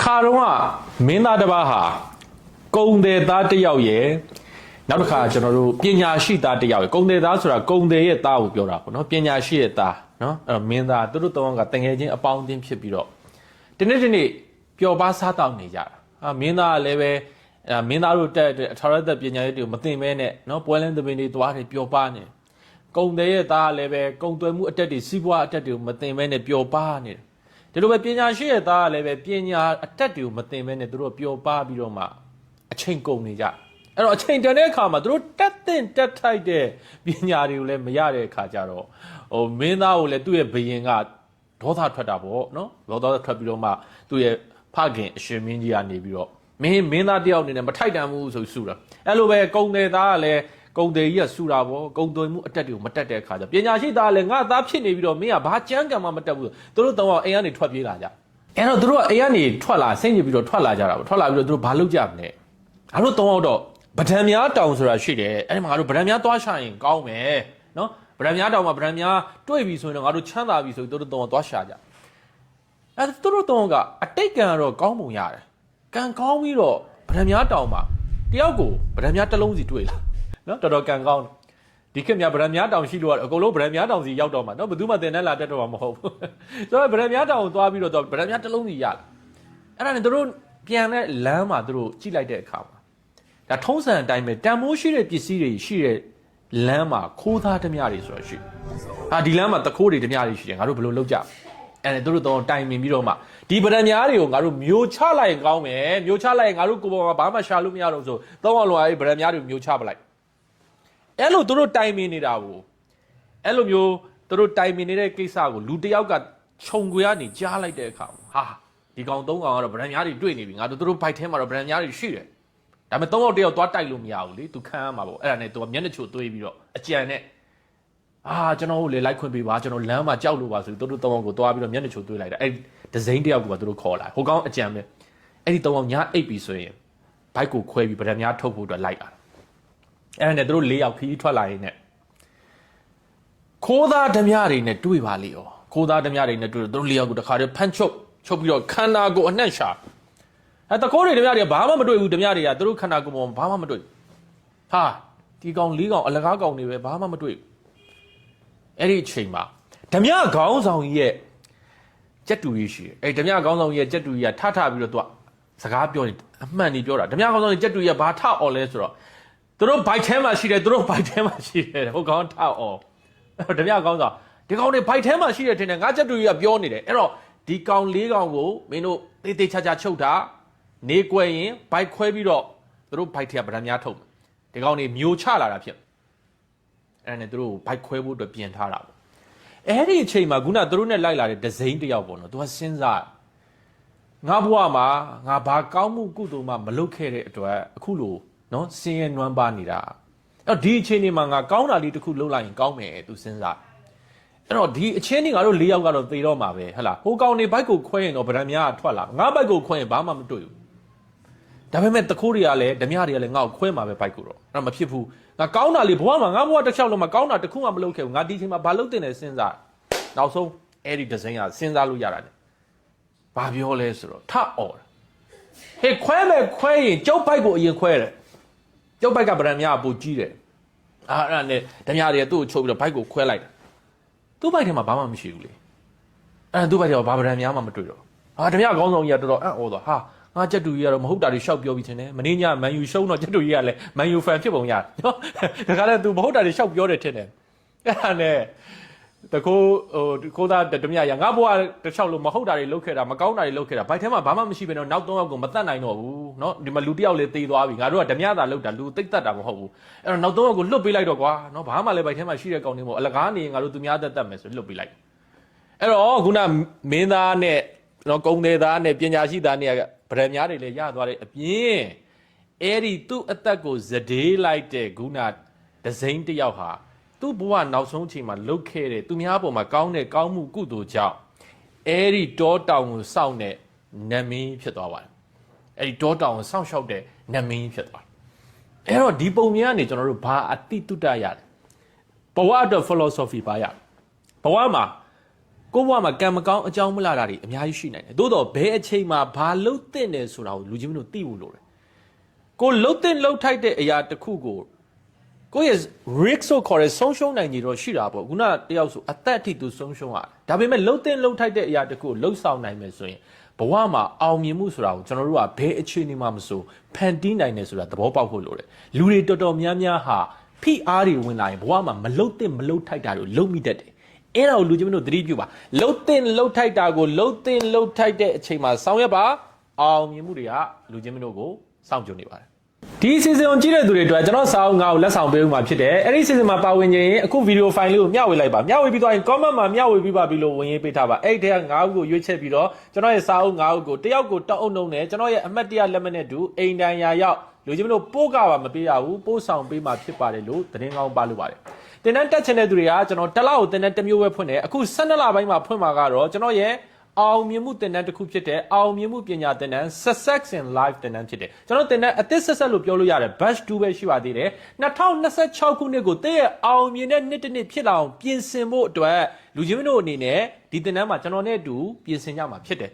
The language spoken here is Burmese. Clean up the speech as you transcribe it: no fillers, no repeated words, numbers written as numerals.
ခါတော့မင်းသားတစ်ပါးဟာကုံတယ်သားတစ်ယောက်ရဲ့နောက်တစ်ခါကျွန်တော်တို့ပညာရှိသားတစ်ယောက်ရဲ့ကုံတယ်သားဆိုတာကုံတယ်ရဲ့သားကိုပြောတာပေါ့နော်ပညာရှိရဲ့သားနော်အဲ့တော့မင်းသားသူတို့တောင်းကတငယ်ချင်းအပေါင်းအသင်းဖြစ်ပြီးတော့ဒီနေ့ပျော်ပါစားတောက်နေကြတာမင်းသားကလည်းပဲမင်းသားတို့တက်အထာရသက်ပညာရေးတွေကိုမသိမဲနဲ့နော်ပွဲလင်းသမင်းတွေသွားတယ်ပျော်ပါနေကုံတယ်ရဲ့သားကလည်းပဲကုံသွဲမှုအတက်တွေစီးပွားအတက်တွေကိုမသိမဲနဲ့ပျော်ပါနေတယ်ဒီလိုပဲပညာရှိရဲ့သားကလည်းပဲပညာအတက်တွေကိုမသိမဲနဲ့သူတို့ပျော်ပါပြီးတော့မှအချိန်ကုန်နေကြအဲ့တော့အချိန်တန်တဲ့အခါမှာသူတို့တက်ထိုက်တဲ့ပညာတွေကိုလည်းမရတဲ့အခါကျတော့မင်းသားကိုလည်းသူ့ရဲ့ဘယင်ကဒေါသထွက်တာပေါ့နော်ဒေါသထွက်ပြီးတော့မှသူ့ရဲ့ဖခင်အရှင်မင်းကြီးကနေပြီးတော့မင်းသားတယောက်အနေနဲ့မထိုက်တန်ဘူးဆိုဆူတာအဲ့လိုပဲကုံတယ်သားကလည်းကုံတယ်ကြီးကဆူတာပေါ့ကုံသွင်းမှုအတက်တွေကိုမတက်တဲ့အခါကျပညာရှိသားကလည်းငါသားဖြစ်နေပြီးတော့မင်းကဘာကြမ်းကံမှမတက်ဘူးသူတို့တော့အိမ်ကနေထွက်ပြေးလာကြအဲ့တော့သူတို့ကအိမ်ကနေထွက်လာဆင်းကြပြီးတော့ထွက်လာကြတာပေါ့ထွက်လာပြီးတော့သူတို့ဘာလုပ်ကြမလဲငါတို့တော့ပဒံများတောင်ဆိုတာရှိတယ်အဲ့ဒီမှာငါတို့ပဒံများသွားရှာရင်ကောင်းမယ်နော်ပဒံများတောင်မှာပဒံများတွေ့ပြီဆိုရင်တော့ငါတို့ချမ်းသာပြီဆိုပြီးသူတို့တော့သွားရှာကြအဲ့သူတို့တော့ကအတိတ်ကံကတော့ကောင်းပုံရတယ်ကံကောင်းပြီးတော့ပဒံများတောင်မှာတယောက်ကိုပဒံများတစ်လုံးစီတွေ့လာနော်တော်တော်ကံကောင်းဒီခေတ်များဗရံများတောင်ရှိလို့အကုန်လုံးဗရံများတောင်စီရောက်တော့မှာနော်ဘယ်သူမှတင်နဲ့လာတက်တော့မှာမဟုတ်ဘူးဆိုတော့ဗရံများတောင်ကိုသွားပြီးတော့ဗရံများတစ်လုံးစီရလာအဲ့ဒါနဲ့တို့ပြန်တဲ့လမ်းမှာတို့ကြည့်လိုက်တဲ့အခါမှာဒါထုံးစံအတိုင်းပဲတန်မိုးရှိတဲ့ပစ္စည်းတွေရှိတဲ့လမ်းမှာခိုးသားဓမြတွေဆိုတော့ရှိဒီလမ်းမှာတခိုးတွေဓမြတွေရှိတယ်ငါတို့ဘယ်လိုလုပ်ကြအဲ့ဒါတို့တော့တိုင်ပင်ပြီးတော့မှဒီဗရံများတွေကိုငါတို့မျိုးချလိုက်ရင်ကောင်းမယ်မျိုးချလိုက်ရင်ငါတို့ကိုယ်ပေါ်မှာဘာမှရှာလို့မရတော့ဆိုတော့အောင်လောအဲ့ဗရံများတွေကိုမျိုးချပလိုက်အဲ့လိုသူတို့တိုင်ပင်နေတာကိုအဲ့လိုမျိုးသူတို့တိုင်ပင်နေတဲ့ကိစ္စကိုလူတယောက်ကခြုံခွေကနေကြားလိုက်တဲ့အခါဟာဒီကောင်၃ကောင်ကတော့ဗရံများတွေတွေ့နေပြီငါတို့ဘိုက်ထဲမှာတော့ဗရံများတွေရှိတယ်ဒါပေမဲ့၃ယောက်တယောက်သွားတိုက်လို့မရဘူးလေသူခံရမှာပေါ့အဲ့ဒါနဲ့သူကမျက်နှာချိုသွေးပြီးတော့အကြံနဲ့ကျွန်တော်တို့လေလိုက်ခွင့်ပေးပါကျွန်တော်လမ်းမှာကြောက်လို့ပါဆိုသူတို့၃ယောက်ကိုသွားပြီးတော့မျက်နှာချိုသွေးလိုက်တာအဲ့ဒီဇိန်းတယောက်ကသူတို့ခေါ်လာဟိုကောင်အကြံပဲအဲ့ဒီ၃ယောက်ညာအိပ်ပြီဆိုရင်ဘိုက်ကိုခွဲပြီးဗရံများထုတ်ဖို့အတွက်လိုက်လာအဲ့ဒါနဲ့တို့၄ယောက်ခီးထွက်လာရင်နဲ့ခိုးသားဓမြတွေနဲ့တွေ့ပါလေရောခိုးသားဓမြတွေနဲ့တွေ့တော့တို့၄ယောက်ကိုတခါတည်းဖမ်းချုပ်ပြီးတော့ခန္ဓာကိုယ်အနှံ့ရှာတခိုးတွေဓမြတွေကဘာမှမတွေ့ဘူးဓမြတွေကတို့ခန္ဓာကိုယ်ပေါ်ဘာမှမတွေ့ဒီကောင်၄ကောင်အလကားကောင်တွေပဲဘာမှမတွေ့အဲ့ဒီအချိန်မှာဓမြခေါင်းဆောင်ကြီးရဲ့ကြက်တူကြီးရှိတယ်အဲ့ဓမြခေါင်းဆောင်ကြီးရဲ့ကြက်တူကြီးကထပြီးတော့သူကစကားပြောနေအမှန်ကြီးပြောတာဓမြခေါင်းဆောင်ကြီးကြက်တူကြီးကဘာထအော်လဲဆိုတော့သူတို့ဘိုက်ထဲမှာရှိတယ်ဟိုကောင်ထောက်အောင်ဓမြကောင်းဆောင်ဒီကောင်တွေဘိုက်ထဲမှာရှိတယ်ထင်တယ်ငါချက်တူကြီးကပြောနေတယ်အဲ့တော့ဒီကောင်၄ကောင်ကိုမင်းတို့တေးချာချုပ်တာနေကွယ်ရင်ဘိုက်ခွဲပြီးတော့သူတို့ဘိုက်ထဲကဗရံများထုတ်ဒီကောင်တွေမျိုးချလာတာဖြစ်အဲ့ဒါနဲ့သူတို့ဘိုက်ခွဲဖို့အတွက်ပြင်ထားတာပေါ့အဲ့ဒီအချိန်မှာခုနသူတို့နဲ့လိုက်လာတဲ့ဒဇိန်းတယောက်ပေါ့နော်သူကစဉ်းစားငါဘဝမှာငါဘာကောင်းမှုကုသိုလ်မှမလုပ်ခဲ့တဲ့အတွက်အခုလိုနော်စင်းရဲနွမ်းပါနေတာအဲ့တော့ဒီအချိန်ဒီမှာငါကောင်းတာလေးတစ်ခုလုပ်လိုက်ရင်ကောင်းမယ်သူစဉ်းစားအဲ့တော့ဒီအချင်းဒီငါတို့၄ယောက်ကတော့သေတော့မှာပဲဟဟလားဟိုကောင်နေဘိုက်ကိုခွဲရင်တော့ဗရံများထွက်လာငါဘိုက်ကိုခွဲရင်ဘာမှမတွေ့ဘူးဒါပေမဲ့တခိုးတွေကလည်းဓမြတွေကလည်းငါ့ကိုခွဲမှာပဲဘိုက်ကိုတော့အဲ့တော့မဖြစ်ဘူးငါကောင်းတာလေးဘဝမှာငါဘဝတစ်ချောက်လုံးမှာကောင်းတာတစ်ခုမှမလုပ်ခဲ့ဘူးငါဒီအချိန်မှာဘာလုပ်တင်လဲစဉ်းစားနောက်ဆုံးအဲ့ဒီဒီဇိုင်းကစဉ်းစားလို့ရတာလေဘာပြောလဲဆိုတော့ထအော်ဟေးခွဲမယ်ခွဲရင်ကျုပ်ဘိုက်ကိုအရင်ခွဲတယ်ကျုပ်ဘိုက်ကဗရံများပူကြီးတယ်အဲ့ဒါနဲ့ဓမြတွေကသူ့ကိုချုပ်ပြီးတော့ဘိုက်ကိုခွဲလိုက်တယ်သူ့ဘိုက်ထဲမှာဘာမှမရှိဘူးလေအဲ့သူ့ဘိုက်ထဲမှာဘာဗရံများမှမတွေ့တော့ဓမြကောင်းဆောင်ကြီးကတော်တော်အံ့ဩသွားငါကြက်တူကြီးကတော့မဟုတ်တာတွေရှောက်ပြောပြီးချင်းတယ်မင်းညမန်ယူရှုံးတော့ကြက်တူကြီးကလည်းမန်ယူဖန်ဖြစ်ပုံရတယ်နော်ဒါကလည်း तू မဟုတ်တာတွေရှောက်ပြောတယ်ထင်တယ်အဲ့ဒါနဲ့တခိုးသားဓမြရငါဘွားတစ်ချောက်လို့မဟုတ်တာတွေလုပ်ခဲ့တာမကောင်းတာတွေလုပ်ခဲ့တာဘိုက်ထဲမှာဘာမှမရှိဘဲတော့နောက်၃ယောက်ကိုမတတ်နိုင်တော့ဘူးနော်ဒီမှာလူတစ်ယောက်လေးသေသွားပြီငါတို့ကဓမြသာလုပ်တာလူသိပ်တတ်တာမဟုတ်ဘူးအဲ့တော့နောက်၃ယောက်ကိုလွတ်ပေးလိုက်တော့ကွာနော်ဘာမှလည်းဘိုက်ထဲမှာရှိတဲ့ကောင်တွေမို့အလကားနေငါတို့သူများတတ်မယ်ဆိုလွတ်ပေးလိုက်အဲ့တော့ခုနမင်းသားနဲ့နော်ကုံသေးသားနဲ့ပညာရှိသားနဲ့ဗရံများတွေလည်းရသွားတဲ့အပြင်အဲ့ဒီသူ့အသက်ကိုဇဒေးလိုက်တဲ့ခုနဒဇိန်းတစ်ယောက်ဟာသူ့ဘဝနောက်ဆုံးချိန်မှာလုတ်ခဲ့တဲ့သူများပေါ်မှာကောင်းတဲ့ကောင်းမှုကုသိုလ်ကြောင့်အဲ့ဒီတောတောင်ကိုစောင့်တဲ့နတ်မင်းဖြစ်သွားပါတယ်အဲ့ဒီတောတောင်ကိုစောင့်ရှောက်တဲ့နတ်မင်းဖြစ်သွားတယ်အဲ့တော့ဒီပုံများကနေကျွန်တော်တို့ဘာအတိတုတ္တရတယ်ဘဝအတွက် philosophy ပါရဘဝမှာ ကိုဘွားမှာကံမကောင်းအကြောင်းမလာတာတွေအများကြီးရှိနိုင်တယ်သို့တော့ဘဲအချိန်မှာဘာလှုပ်တဲ့နေဆိုတာကိုလူချင်းမင်းတို့သိဖို့လိုတယ်ကိုလှုပ်တဲ့လှုပ်ထိုက်တဲ့အရာတစ်ခုကိုရဲ့ risk ဆိုခေါ်တဲ့ဆုံးရှုံးနိုင်ကြီးတော့ရှိတာပေါ့ခုနတယောက်ဆိုအသက်အထိသူဆုံးရှုံးရတယ်ဒါပေမဲ့လှုပ်တဲ့လှုပ်ထိုက်တဲ့အရာတစ်ခုကိုလှုပ်ဆောင်နိုင်မယ်ဆိုရင်ဘဝမှာအောင်မြင်မှုဆိုတာကိုကျွန်တော်တို့ကဘယ်အခြေအနေမှာမဆိုဖန်တီးနိုင်တယ်ဆိုတာသဘောပေါက်ဖို့လိုတယ်လူတွေတော်တော်များများဟာဖိအားတွေဝင်လာရင်ဘဝမှာမလှုပ်တဲ့မလှုပ်ထိုက်တာတွေလှုပ်မိတတ်တယ်အဲ့ဒါကိုလူချင်းမင်းတို့သတိပြုပါလှုပ်တဲ့လှုပ်ထိုက်တာကိုလှုပ်တဲ့လှုပ်ထိုက်တဲ့အချိန်မှာဆောင်ရွက်ပါအောင်မြင်မှုတွေကလူချင်းမင်းတို့ကိုစောင့်ကြိုနေပါတယ်ဒီစီစဉ်ကိုကြည့်တဲ့သူတွေအတွက်ကျွန်တော်စာအုပ်ငါ့ကိုလက်ဆောင်ပေးဦးမှာဖြစ်တယ်အဲ့ဒီစီစဉ်မှာပါဝင်ခြင်းရင်အခုဗီဒီယိုဖိုင်လေးကိုမျှဝေလိုက်ပါမျှဝေပြီးတော့ရင် comment မှာမျှဝေပြီးပါပြီလို့ဝင်ရေးပေးထားပါအဲ့ဒီထဲကငါးဦးကိုရွေးချယ်ပြီးတော့ကျွန်တော်ရဲ့စာအုပ်ငါးဦးကိုတယောက်ကိုတောက်အုပ်နှုံနဲ့ကျွန်တော်ရဲ့အမှတ်တရလက်မှတ်နဲ့တူအိမ်တန်ရာရောက်လူချင်းမတို့ပို့ကပါမပေးရဘူးပို့ဆောင်ပေးမှာဖြစ်ပါတယ်လို့သတင်းကောင်းပါလို့ပါတယ်တင်တန်းတက်ချင်တဲ့သူတွေကကျွန်တော်တစ်လကိုတင်တန်းတစ်မျိုးပဲဖွင့်တယ်အခု12လပိုင်းမှာဖွင့်မှာကတော့ကျွန်တော်ရဲ့အောင်မြင်မှုတင်တန်းတစ်ခုဖြစ်တဲ့အောင်မြင်မှုပညာတင်တန်း Success in Life တင်တန်းဖြစ်တယ်ကျွန်တော်တင်တန်းအသစ်ဆက်ဆက်လို့ပြောလို့ရတယ် batch 2ပဲရှိပါသေးတယ်2026ခုနှစ်ကိုတည့်ရဲ့အောင်မြင်တဲ့နှစ်တစ်နှစ်ဖြစ်လာအောင်ပြင်ဆင်ဖို့အတွက်လူချင်းမတို့အနေနဲ့ဒီတင်တန်းမှာကျွန်တော်နဲ့အတူပြင်ဆင်ကြမှာဖြစ်တယ်